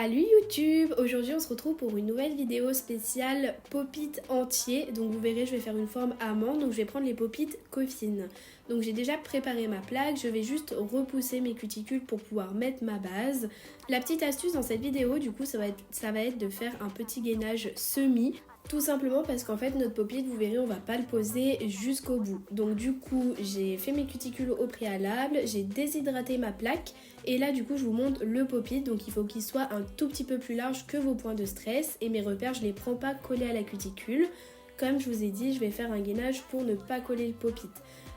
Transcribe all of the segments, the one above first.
Salut YouTube! Aujourd'hui on se retrouve pour une nouvelle vidéo spéciale pop-it entier. Donc vous verrez, je vais faire une forme amande, donc je vais prendre les pop-it coffines. Donc j'ai déjà préparé ma plaque, je vais juste repousser mes cuticules pour pouvoir mettre ma base. La petite astuce dans cette vidéo du coup ça va être de faire un petit gainage semi. Tout simplement parce qu'en fait notre pop-it, vous verrez, on va pas le poser jusqu'au bout. Donc du coup j'ai fait mes cuticules au préalable, j'ai déshydraté ma plaque et là du coup je vous montre le pop-it. Donc il faut qu'il soit un tout petit peu plus large que vos points de stress et mes repères je les prends pas collés à la cuticule. Comme je vous ai dit, je vais faire un gainage pour ne pas coller le pop-it.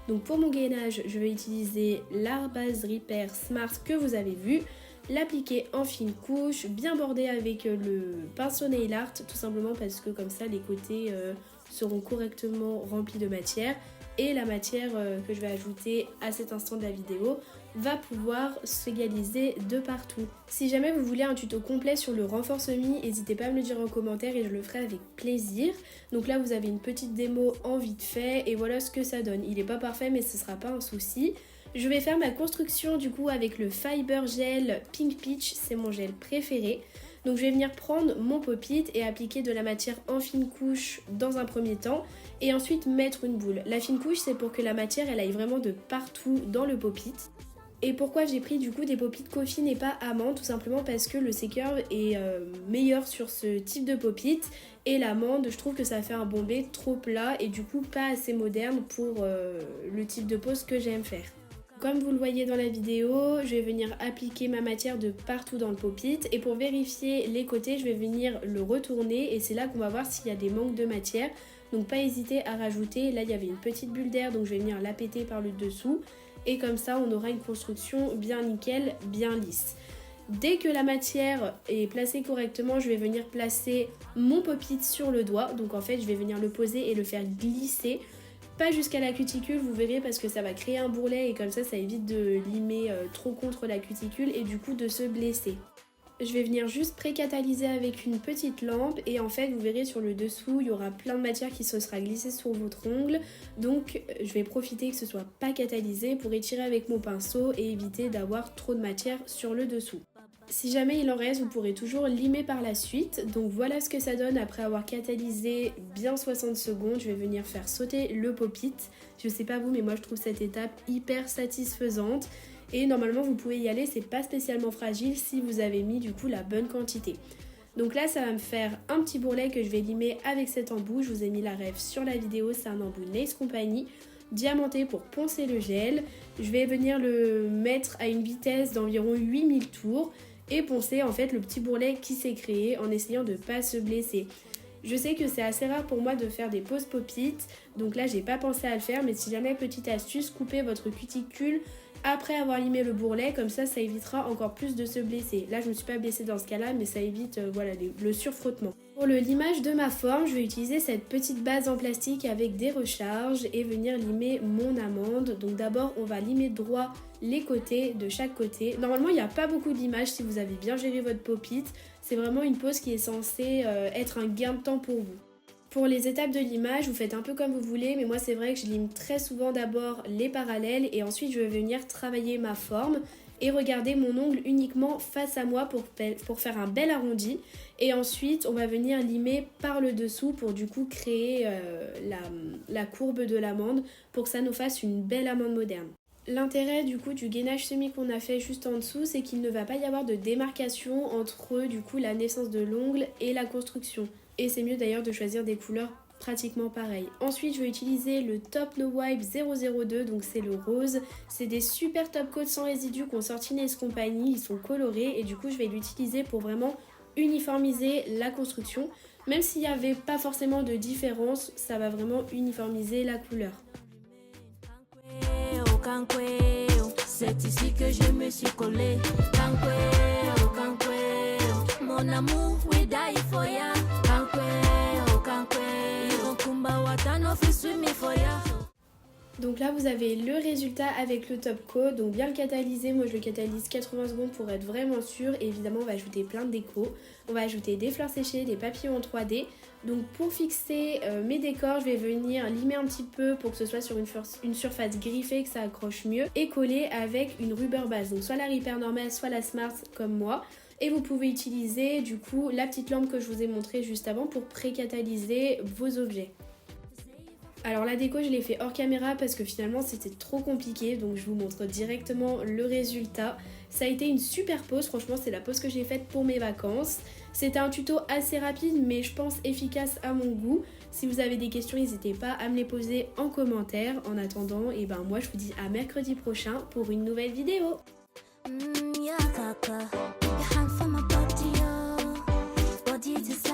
Donc pour mon gainage je vais utiliser l'Arbaz Repair Smart que vous avez vu. L'appliquer en fine couche, bien bordé avec le pinceau nail art, tout simplement parce que comme ça les côtés seront correctement remplis de matière et la matière que je vais ajouter à cet instant de la vidéo va pouvoir s'égaliser de partout. Si jamais vous voulez un tuto complet sur le renfort semi, n'hésitez pas à me le dire en commentaire et je le ferai avec plaisir. Donc là vous avez une petite démo en vite fait et voilà ce que ça donne. Il n'est pas parfait mais ce sera pas un souci. Je vais faire ma construction du coup avec le Fiber Gel Pink Peach, c'est mon gel préféré. Donc je vais venir prendre mon pop-it et appliquer de la matière en fine couche dans un premier temps et ensuite mettre une boule. La fine couche c'est pour que la matière elle aille vraiment de partout dans le pop-it. Et pourquoi j'ai pris du coup des pop-it coffines et pas amande? Tout simplement parce que le C-Curve est meilleur sur ce type de pop-it et l'amande je trouve que ça fait un bombé trop plat et du coup pas assez moderne pour le type de pose que j'aime faire. Comme vous le voyez dans la vidéo, je vais venir appliquer ma matière de partout dans le pop-it et pour vérifier les côtés, je vais venir le retourner et c'est là qu'on va voir s'il y a des manques de matière. Donc pas hésiter à rajouter, là il y avait une petite bulle d'air donc je vais venir la péter par le dessous et comme ça on aura une construction bien nickel, bien lisse. Dès que la matière est placée correctement, je vais venir placer mon pop-it sur le doigt. Donc en fait je vais venir le poser et le faire glisser. Pas jusqu'à la cuticule, vous verrez, parce que ça va créer un bourrelet et comme ça évite de limer trop contre la cuticule et du coup de se blesser. Je vais venir juste pré-catalyser avec une petite lampe et en fait vous verrez sur le dessous il y aura plein de matière qui se sera glissée sur votre ongle. Donc je vais profiter que ce soit pas catalysé pour étirer avec mon pinceau et éviter d'avoir trop de matière sur le dessous. Si jamais il en reste, vous pourrez toujours limer par la suite. Donc voilà ce que ça donne après avoir catalysé bien 60 secondes. Je vais venir faire sauter le pop-it. Je sais pas vous, mais moi je trouve cette étape hyper satisfaisante. Et normalement vous pouvez y aller, c'est pas spécialement fragile si vous avez mis du coup la bonne quantité. Donc là ça va me faire un petit bourrelet que je vais limer avec cet embout. Je vous ai mis la ref sur la vidéo, c'est un embout Nails Company diamanté pour poncer le gel. Je vais venir le mettre à une vitesse d'environ 8000 tours et poncer en fait le petit bourrelet qui s'est créé en essayant de ne pas se blesser. Je sais que c'est assez rare pour moi de faire des poses pop-it, donc là j'ai pas pensé à le faire, mais si jamais, petite astuce, coupez votre cuticule après avoir limé le bourrelet, comme ça évitera encore plus de se blesser. Là je me suis pas blessée dans ce cas là, mais ça évite le surfrottement. Pour le limage de ma forme, je vais utiliser cette petite base en plastique avec des recharges et venir limer mon amande. Donc d'abord on va limer droit les côtés de chaque côté. Normalement il n'y a pas beaucoup de limage si vous avez bien géré votre pop-it. C'est vraiment une pose qui est censée être un gain de temps pour vous. Pour les étapes de limage, vous faites un peu comme vous voulez, mais moi c'est vrai que je lime très souvent d'abord les parallèles et ensuite je vais venir travailler ma forme et regarder mon ongle uniquement face à moi pour faire un bel arrondi. Et ensuite on va venir limer par le dessous pour du coup créer la courbe de l'amande pour que ça nous fasse une belle amande moderne. L'intérêt du coup du gainage semi qu'on a fait juste en dessous, c'est qu'il ne va pas y avoir de démarcation entre du coup la naissance de l'ongle et la construction. Et c'est mieux d'ailleurs de choisir des couleurs pratiquement pareilles. Ensuite je vais utiliser le Top No Wipe 002, donc c'est le rose. C'est des super top coats sans résidus qu'ont sorti Nails Company, ils sont colorés et du coup je vais l'utiliser pour vraiment uniformiser la construction. Même s'il n'y avait pas forcément de différence, ça va vraiment uniformiser la couleur. C'est ici que je me suis collée. Mon amour, we die for ya. Donc là vous avez le résultat avec le top coat, donc bien le catalyser. Moi je le catalyse 80 secondes pour être vraiment sûr. Et évidemment on va ajouter plein de déco. On va ajouter des fleurs séchées, des papillons en 3D. Donc pour fixer mes décors, je vais venir limer un petit peu pour que ce soit sur une surface griffée, que ça accroche mieux. Et coller avec une rubber base, donc soit la Repair normale, soit la Smart comme moi. Et vous pouvez utiliser du coup la petite lampe que je vous ai montrée juste avant pour pré-catalyser vos objets. Alors la déco je l'ai fait hors caméra parce que finalement c'était trop compliqué, donc je vous montre directement le résultat. Ça a été une super pause, franchement c'est la pause que j'ai faite pour mes vacances. C'était un tuto assez rapide mais je pense efficace à mon goût. Si vous avez des questions n'hésitez pas à me les poser en commentaire. En attendant, et ben moi je vous dis à mercredi prochain pour une nouvelle vidéo. Body to